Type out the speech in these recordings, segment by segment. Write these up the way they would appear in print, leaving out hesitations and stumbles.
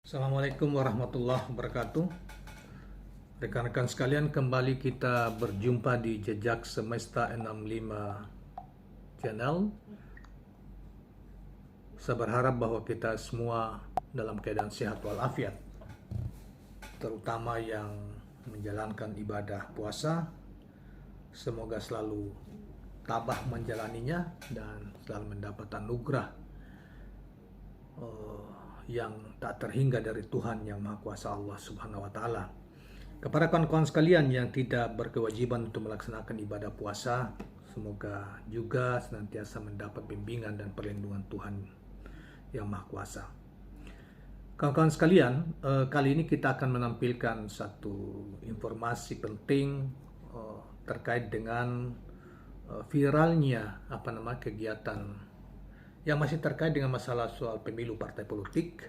Assalamualaikum warahmatullahi wabarakatuh. Rekan-rekan sekalian, kembali kita berjumpa di Jejak Semesta 65 channel. Saya berharap bahwa kita semua dalam keadaan sehat walafiat, terutama yang menjalankan ibadah puasa. Semoga selalu tabah menjalaninya dan selalu mendapat anugerah yang tak terhingga dari Tuhan Yang Maha Kuasa, Allah Subhanahu wa Ta'ala. Kepada kawan-kawan sekalian yang tidak berkewajiban untuk melaksanakan ibadah puasa, semoga juga senantiasa mendapat bimbingan dan perlindungan Tuhan Yang Maha Kuasa. Kawan-kawan sekalian, kali ini kita akan menampilkan satu informasi penting terkait dengan viralnya kegiatan yang masih terkait dengan masalah soal pemilu partai politik,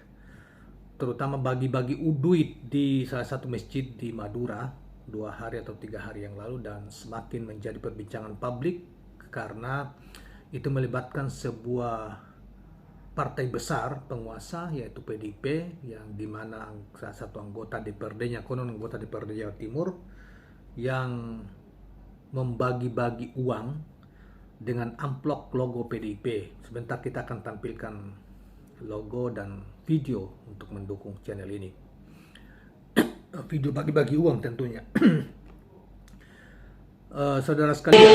terutama bagi-bagi duit di salah satu masjid di Madura 2 hari atau 3 hari yang lalu, dan semakin menjadi perbincangan publik karena itu melibatkan sebuah partai besar penguasa yaitu PDIP, yang dimana salah satu anggota DPRD-nya, konon anggota DPRD Jawa Timur, yang membagi-bagi uang dengan amplop logo PDIP. Sebentar kita akan tampilkan logo dan video untuk mendukung channel ini. Video bagi-bagi uang tentunya. Saudara sekalian,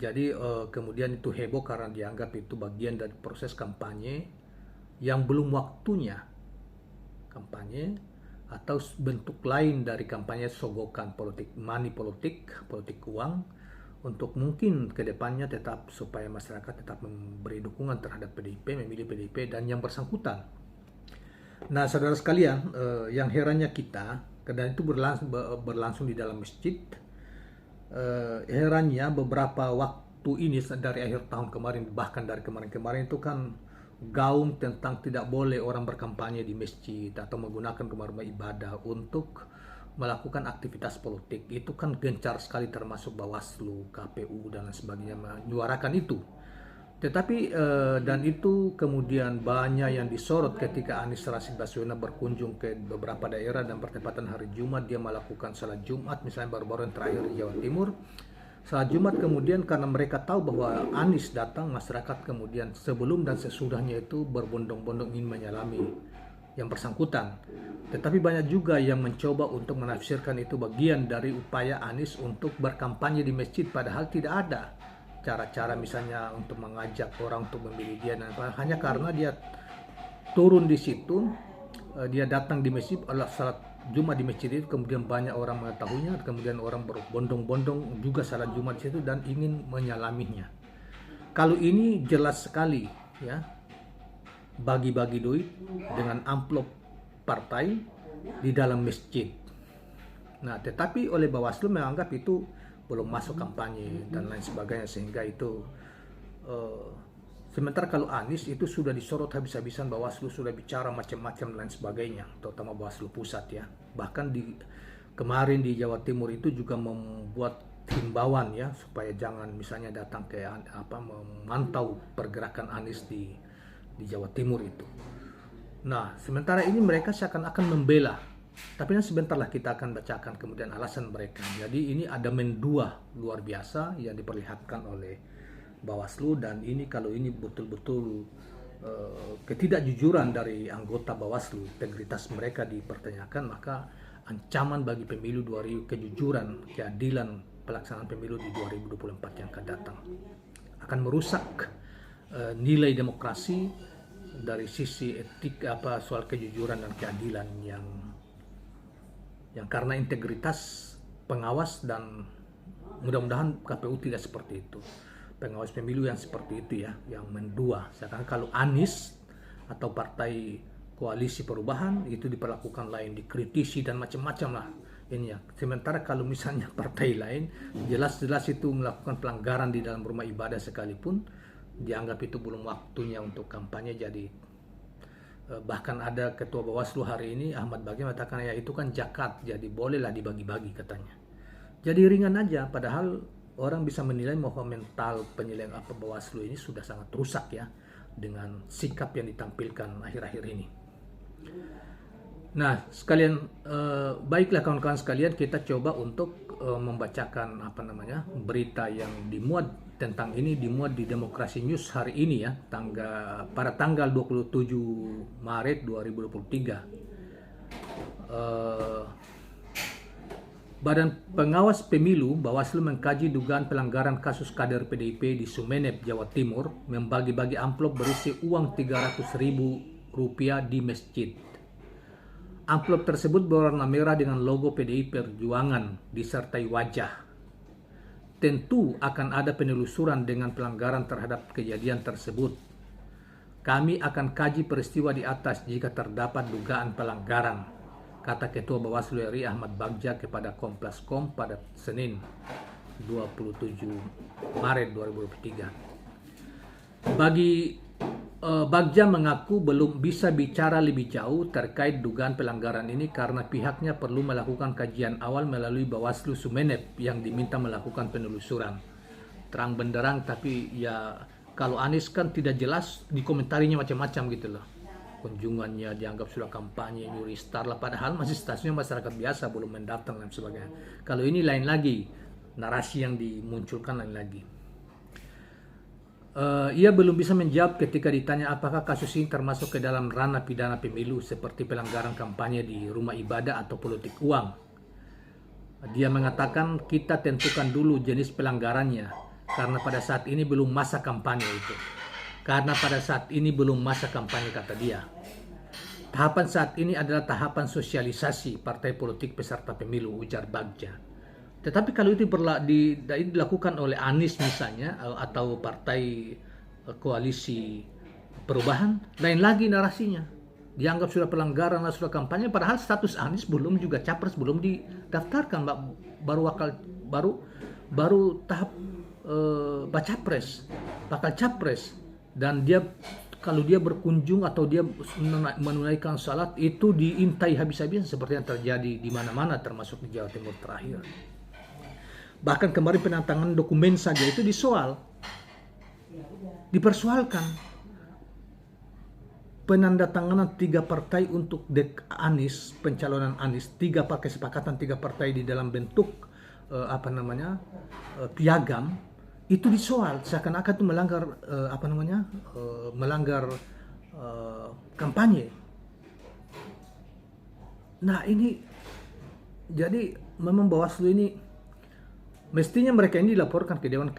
jadi kemudian itu heboh karena dianggap itu bagian dari proses kampanye yang belum waktunya kampanye, atau bentuk lain dari kampanye sogokan politik, money politik uang, untuk mungkin kedepannya tetap supaya masyarakat tetap memberi dukungan terhadap PDIP, memilih PDIP dan yang bersangkutan. Nah, saudara sekalian, yang herannya kita, karena itu berlangsung di dalam masjid. Herannya beberapa waktu ini dari akhir tahun kemarin, bahkan dari kemarin-kemarin itu kan gaung tentang tidak boleh orang berkampanye di masjid atau menggunakan rumah-rumah ibadah untuk melakukan aktivitas politik. Itu kan gencar sekali, termasuk Bawaslu, KPU dan lain sebagainya menyuarakan itu. Tetapi dan itu kemudian banyak yang disorot ketika Anies Rashid Baswedan berkunjung ke beberapa daerah dan bertepatan hari Jumat dia melakukan salat Jumat, misalnya baru-baru yang terakhir di Jawa Timur. Salat Jumat kemudian karena mereka tahu bahwa Anies datang, masyarakat kemudian sebelum dan sesudahnya itu berbondong-bondong ingin menyalami yang bersangkutan. Tetapi banyak juga yang mencoba untuk menafsirkan itu bagian dari upaya Anies untuk berkampanye di masjid, padahal tidak ada cara-cara misalnya untuk mengajak orang untuk memilih dia, dan hanya karena dia turun di situ, dia datang di masjid, salat Jumat di masjid itu, kemudian banyak orang mengetahuinya, kemudian orang berbondong-bondong juga salat Jumat di situ dan ingin menyalaminya. Kalau ini jelas sekali ya, bagi-bagi duit dengan amplop partai di dalam masjid. Nah, tetapi oleh Bawaslu menganggap itu belum masuk kampanye dan lain sebagainya, sehingga itu sementara kalau Anies itu sudah disorot habis-habisan, Bawaslu sudah bicara macam-macam dan lain sebagainya, terutama Bawaslu pusat ya. Bahkan kemarin di Jawa Timur itu juga membuat himbauan ya, supaya jangan misalnya datang ke memantau pergerakan Anies di Jawa Timur itu. Nah, sementara ini mereka seakan-akan membela. Tapi sebentarlah kita akan bacakan kemudian alasan mereka. Jadi ini ada mendua luar biasa yang diperlihatkan oleh Bawaslu, dan ini kalau ini betul-betul ketidakjujuran dari anggota Bawaslu, integritas mereka dipertanyakan, maka ancaman bagi pemilu 2000, kejujuran, keadilan pelaksanaan pemilu di 2024 yang akan datang akan merusak nilai demokrasi dari sisi etik, soal kejujuran dan keadilan yang karena integritas pengawas dan Mudah-mudahan KPU tidak seperti itu. Pengawas pemilu yang seperti itu ya, yang mendua. Sekarang kalau Anies atau partai koalisi perubahan itu diperlakukan lain, dikritisi dan macam-macam lah ini ya. Sementara kalau misalnya partai lain jelas-jelas itu melakukan pelanggaran di dalam rumah ibadah sekalipun dianggap itu belum waktunya untuk kampanye. Jadi bahkan ada ketua Bawaslu hari ini Ahmad Bagja mengatakan ya itu kan zakat, jadi bolehlah dibagi-bagi katanya. Jadi ringan aja, padahal orang bisa menilai bahwa mental penyelenggara Bawaslu ini sudah sangat rusak ya dengan sikap yang ditampilkan akhir-akhir ini. Nah, sekalian baiklah kawan-kawan sekalian, kita coba untuk membacakan berita yang dimuat tentang ini, dimuat di Demokrasi News hari ini ya, pada tanggal 27 Maret 2023. Badan Pengawas Pemilu Bawaslu mengkaji dugaan pelanggaran kasus kader PDIP di Sumeneb, Jawa Timur, membagi-bagi amplop berisi uang Rp300.000 di masjid. Amplop tersebut berwarna merah dengan logo PDI Perjuangan disertai wajah. Tentu akan ada penelusuran dengan pelanggaran terhadap kejadian tersebut. Kami akan kaji peristiwa di atas jika terdapat dugaan pelanggaran, kata Ketua Bawaslu RI Ahmad Bagja kepada Kompas.com pada Senin 27 Maret 2023. Bagja mengaku belum bisa bicara lebih jauh terkait dugaan pelanggaran ini karena pihaknya perlu melakukan kajian awal melalui Bawaslu Sumeneb yang diminta melakukan penelusuran. Terang benderang, tapi ya kalau Anies kan tidak jelas, dikomentarinya macam-macam gitu loh. Kunjungannya dianggap sudah kampanye, nyuri star lah, padahal masih statusnya masyarakat biasa, belum mendatang dan sebagainya. Kalau ini lain lagi, narasi yang dimunculkan lain lagi. Ia belum bisa menjawab ketika ditanya apakah kasus ini termasuk ke dalam ranah pidana pemilu seperti pelanggaran kampanye di rumah ibadah atau politik uang. Dia mengatakan kita tentukan dulu jenis pelanggarannya karena pada saat ini belum masa kampanye itu. Karena pada saat ini belum masa kampanye, kata dia. Tahapan saat ini adalah tahapan sosialisasi partai politik peserta pemilu, ujar Bagja. Tetapi kalau itu dilakukan oleh Anies misalnya atau partai koalisi perubahan, lain lagi narasinya. Dianggap sudah pelanggaran, sudah kampanye, padahal status Anies belum juga capres, belum didaftarkan, baru tahap bacapres, bakal capres. Dan dia kalau dia berkunjung atau dia menunaikan salat itu diintai habis-habisan seperti yang terjadi di mana-mana termasuk di Jawa Timur terakhir. Bahkan kemarin penantangan dokumen saja itu dipersoalkan. Penandatanganan 3 partai untuk Anies, pencalonan Anies, 3 kesepakatan 3 partai di dalam bentuk piagam itu disoal seakan-akan itu melanggar kampanye. Nah ini jadi memang Bawaslu ini mestinya mereka ini dilaporkan ke dewan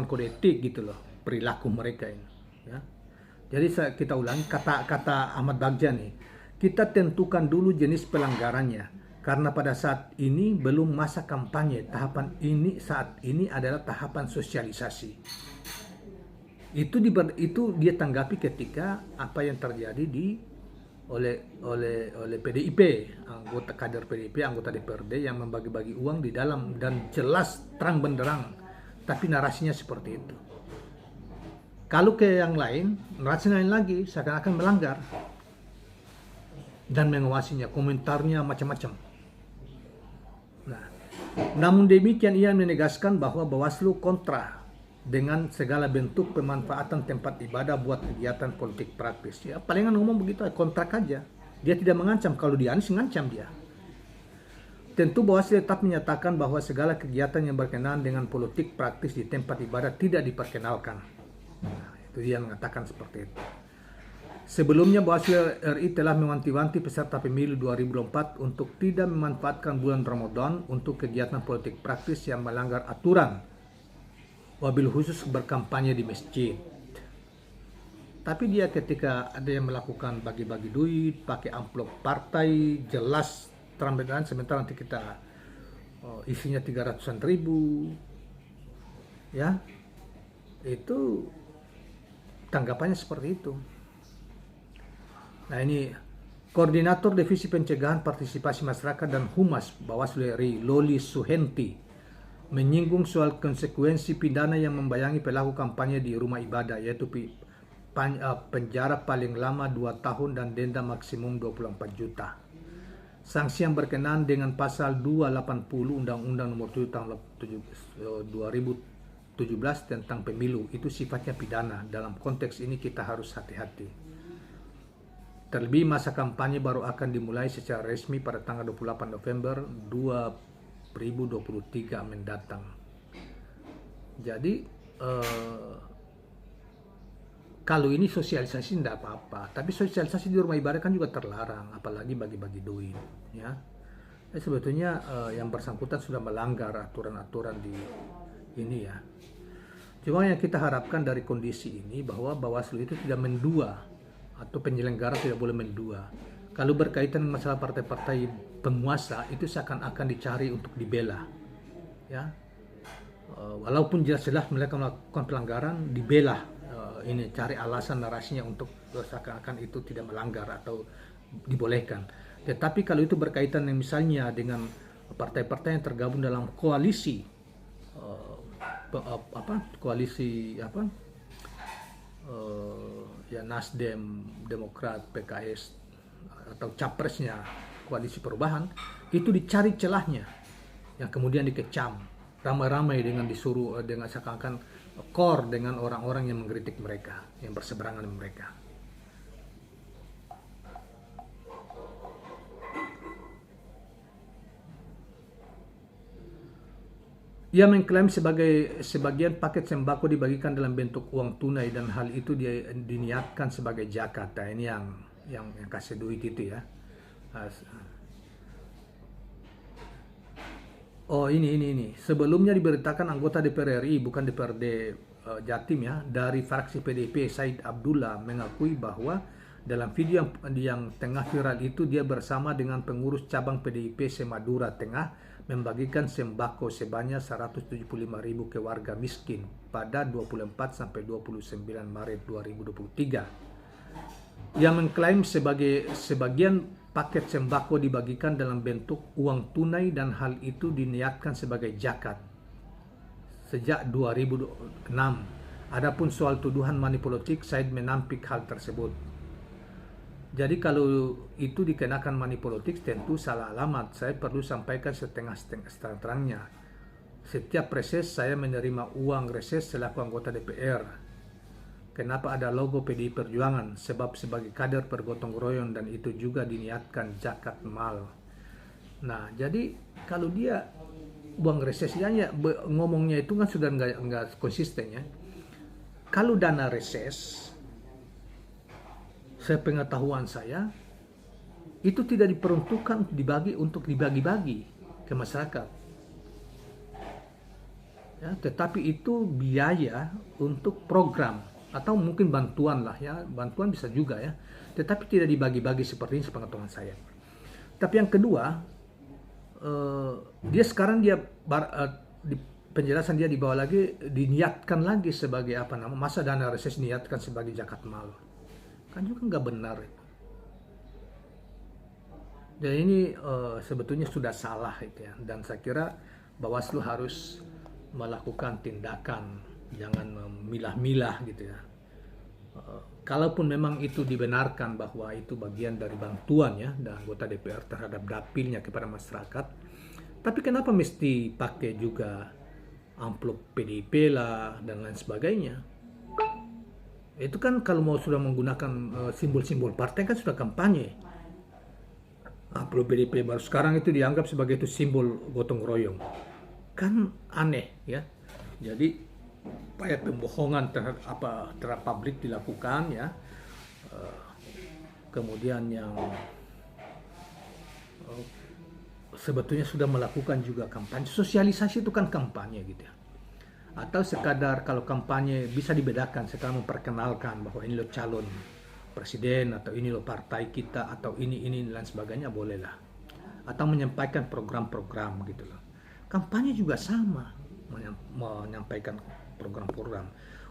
kode etik gitu loh, perilaku mereka ini ya. Jadi kita ulangi kata Ahmad Bagja nih, kita tentukan dulu jenis pelanggarannya karena pada saat ini belum masa kampanye. Tahapan ini saat ini adalah tahapan sosialisasi. Itu dia tanggapi ketika apa yang terjadi oleh PDIP, anggota kader PDIP, anggota DPRD yang membagi-bagi uang di dalam dan jelas terang benderang, tapi narasinya seperti itu. Kalau ke yang lain, narasi lain lagi, seakan-akan melanggar dan mengawasinya, komentarnya macam-macam. Nah, namun demikian ia menegaskan bahwa Bawaslu kontra dengan segala bentuk pemanfaatan tempat ibadah buat kegiatan politik praktis. Ya, palingan ngomong begitu, kontrak aja. Dia tidak mengancam, kalau dia Anies mengancam dia. Tentu Bawaslu tetap menyatakan bahwa segala kegiatan yang berkenaan dengan politik praktis di tempat ibadah tidak diperkenalkan. Nah, itu dia mengatakan seperti itu. Sebelumnya Bawaslu RI telah mewanti-wanti peserta pemilu 2024 untuk tidak memanfaatkan bulan Ramadan untuk kegiatan politik praktis yang melanggar aturan, wabil khusus berkampanye di masjid. Tapi dia ketika ada yang melakukan bagi-bagi duit, pakai amplop partai, jelas terang benderang, sementara nanti kita isinya 300-an ribu, ya itu tanggapannya seperti itu. Nah ini Koordinator Divisi Pencegahan Partisipasi Masyarakat dan Humas Bawaslu RI Loli Suhenti menyinggung soal konsekuensi pidana yang membayangi pelaku kampanye di rumah ibadah, yaitu penjara paling lama 2 tahun dan denda maksimum 24 juta. Sanksi yang berkenaan dengan pasal 280 Undang-Undang Nomor 7 Tahun 2017 tentang pemilu itu sifatnya pidana. Dalam konteks ini kita harus hati-hati. Terlebih masa kampanye baru akan dimulai secara resmi pada tanggal 28 November 2023 mendatang. Jadi kalau ini sosialisasi tidak apa-apa, tapi sosialisasi di rumah ibadah kan juga terlarang, apalagi bagi-bagi duit, ya. Sebetulnya yang bersangkutan sudah melanggar aturan-aturan di ini, ya. Cuma yang kita harapkan dari kondisi ini bahwa Bawaslu itu tidak mendua atau penyelenggara tidak boleh mendua. Kalau berkaitan dengan masalah partai-partai penguasa itu seakan-akan dicari untuk dibela, ya. Walaupun jelas-jelas mereka melakukan pelanggaran, dibela. Ini cari alasan narasinya untuk seakan-akan itu tidak melanggar atau dibolehkan. Tetapi kalau itu berkaitan dengan misalnya dengan partai-partai yang tergabung dalam koalisi ya Nasdem, Demokrat, PKS atau capresnya koalisi perubahan, itu dicari celahnya yang kemudian dikecam ramai-ramai dengan disuruh dengan seakan-akan core dengan orang-orang yang mengkritik mereka, yang berseberangan dengan mereka. Ia mengklaim sebagian paket sembako dibagikan dalam bentuk uang tunai dan hal itu diniatkan sebagai zakat. Nah, ini yang kasih duit itu, ya. Oh ini. Sebelumnya diberitakan anggota DPR RI, bukan DPRD Jatim, ya, dari fraksi PDIP Said Abdullah mengakui bahwa dalam video yang tengah viral itu dia bersama dengan pengurus cabang PDIP Semadura Tengah membagikan sembako sebanyak 175.000 ke warga miskin pada 24 sampai 29 Maret 2023. Yang mengklaim sebagian paket sembako dibagikan dalam bentuk uang tunai dan hal itu diniatkan sebagai zakat sejak 2006. Adapun soal tuduhan moneypolitik, Said menampik hal tersebut. Jadi kalau itu dikenakan moneypolitik tentu salah alamat. Saya perlu sampaikan setengah-setengah terangnya. Setiap reses saya menerima uang reses selaku anggota DPR. Kenapa ada logo PDI Perjuangan? Sebab sebagai kader bergotong royong dan itu juga diniatkan zakat mal. Nah, jadi kalau dia uang resesnya ngomongnya itu kan sudah nggak konsisten, ya. Kalau dana reses, sepengetahuan saya itu tidak diperuntukkan untuk dibagi-bagi ke masyarakat, ya, tetapi itu biaya untuk program atau mungkin bantuan lah, ya, bantuan bisa juga, ya, tetapi tidak dibagi-bagi seperti ini sepengetahuan saya. Tapi yang kedua, dia sekarang di penjelasan dia dibawa lagi diniatkan lagi sebagai masa dana reses niatkan sebagai zakat mal. Kan juga nggak benar. Dan ini sebetulnya sudah salah itu, ya. Dan saya kira Bawaslu harus melakukan tindakan, jangan memilah-milah gitu, ya. Kalaupun memang itu dibenarkan bahwa itu bagian dari bantuan, ya, dan anggota DPR terhadap dapilnya kepada masyarakat, tapi kenapa mesti pakai juga amplop PDIP lah dan lain sebagainya? Itu kan kalau mau sudah menggunakan simbol-simbol partai kan sudah kampanye. Amplop PDIP baru sekarang itu dianggap sebagai itu simbol gotong royong. Kan aneh, ya. Jadi upaya pembohongan terhadap publik dilakukan, ya. Kemudian yang sebetulnya sudah melakukan juga kampanye. Sosialisasi itu kan kampanye gitu, ya. Atau sekadar kalau kampanye bisa dibedakan, sekarang memperkenalkan bahwa ini loh calon presiden atau ini loh partai kita atau ini dan sebagainya, bolehlah. Atau menyampaikan program-program gitu loh. kampanye juga sama menyampaikan program-program.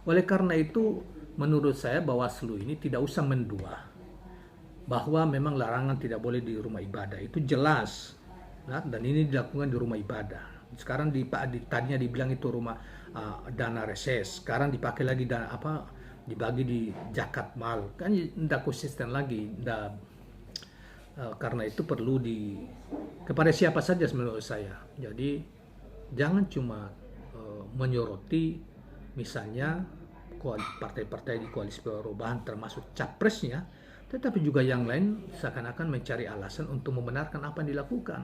Oleh karena itu, menurut saya Bawaslu ini tidak usah mendua bahwa memang larangan tidak boleh di rumah ibadah, itu jelas, nah, dan ini dilakukan di rumah ibadah. Sekarang tadinya dibilang itu rumah dana reses, sekarang dipakai lagi dana dibagi di zakat mal, kan tidak konsisten lagi. Karena itu perlu kepada siapa saja menurut saya. Jadi jangan cuma menyoroti misalnya partai-partai di koalisi perubahan termasuk capresnya, tetapi juga yang lain seakan-akan mencari alasan untuk membenarkan apa yang dilakukan.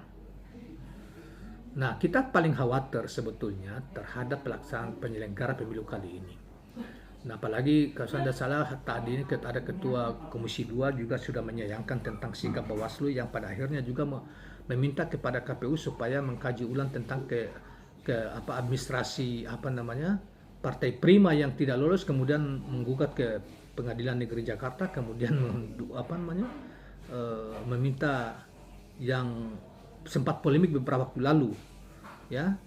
Nah, kita paling khawatir sebetulnya terhadap pelaksanaan penyelenggara pemilu kali ini. Nah, apalagi kalau saya tidak salah tadi ini ada ketua Komisi 2 juga sudah menyayangkan tentang sikap Bawaslu yang pada akhirnya juga meminta kepada KPU supaya mengkaji ulang tentang administrasi Partai Prima yang tidak lolos, kemudian menggugat ke Pengadilan Negeri Jakarta, kemudian meminta yang sempat polemik beberapa waktu lalu, ya.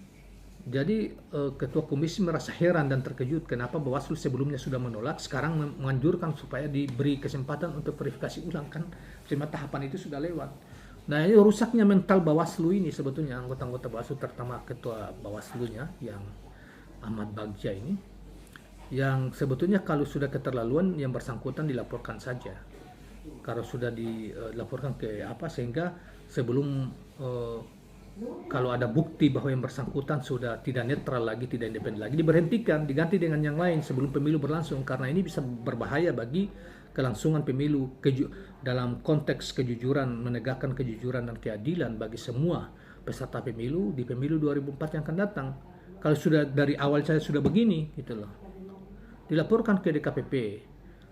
Jadi ketua komisi merasa heran dan terkejut kenapa Bawaslu sebelumnya sudah menolak, sekarang menganjurkan supaya diberi kesempatan untuk verifikasi ulang, kan terima tahapan itu sudah lewat. Nah, ini rusaknya mental Bawaslu ini sebetulnya, anggota-anggota Bawaslu terutama ketua Bawaslunya yang Ahmad Bagja ini, yang sebetulnya kalau sudah keterlaluan yang bersangkutan dilaporkan saja. Kalau sudah dilaporkan sehingga sebelum kalau ada bukti bahwa yang bersangkutan sudah tidak netral lagi, tidak independen lagi, diberhentikan, diganti dengan yang lain sebelum pemilu berlangsung, karena ini bisa berbahaya bagi kelangsungan pemilu dalam konteks kejujuran, menegakkan kejujuran dan keadilan bagi semua peserta pemilu di pemilu 2004 yang akan datang. Kalau sudah dari awal saya sudah begini, gitu loh, dilaporkan ke DKPP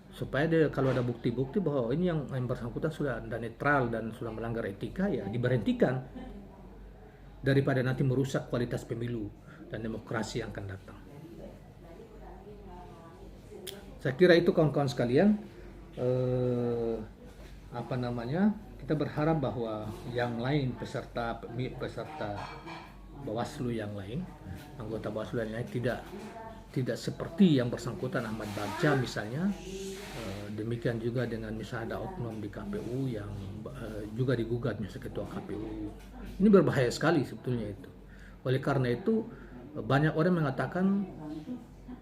supaya kalau ada bukti-bukti bahwa ini yang bersangkutan sudah tidak netral dan sudah melanggar etika, ya diberhentikan, daripada nanti merusak kualitas pemilu dan demokrasi yang akan datang. Saya kira itu kawan-kawan sekalian, kita berharap bahwa yang lain peserta Bawaslu yang lain, anggota Bawaslu yang lain tidak seperti yang bersangkutan Ahmad Bagja misalnya. Demikian juga dengan misalnya ada oknum di KPU yang juga digugat misalnya ketua KPU. Ini berbahaya sekali sebetulnya itu. Oleh karena itu banyak orang mengatakan,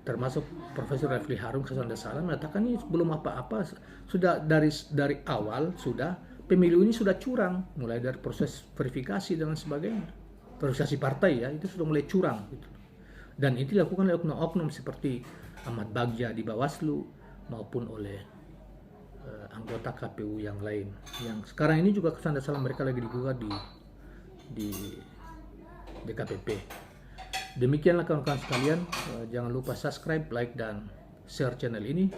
termasuk Profesor Refli Harun kalau tidak salah, mengatakan ini belum apa-apa, sudah dari awal sudah pemilu ini sudah curang, mulai dari proses verifikasi dan sebagainya. Verifikasi partai, ya, itu sudah mulai curang gitu. Dan itu dilakukan oleh oknum-oknum seperti Ahmad Bagja di Bawaslu maupun oleh anggota KPU yang lain, yang sekarang ini juga kesana salah mereka lagi digugat di DKPP. Demikianlah kawan-kawan sekalian, jangan lupa subscribe, like, dan share channel ini.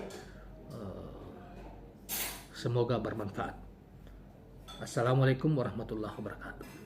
Semoga bermanfaat. Assalamualaikum warahmatullahi wabarakatuh.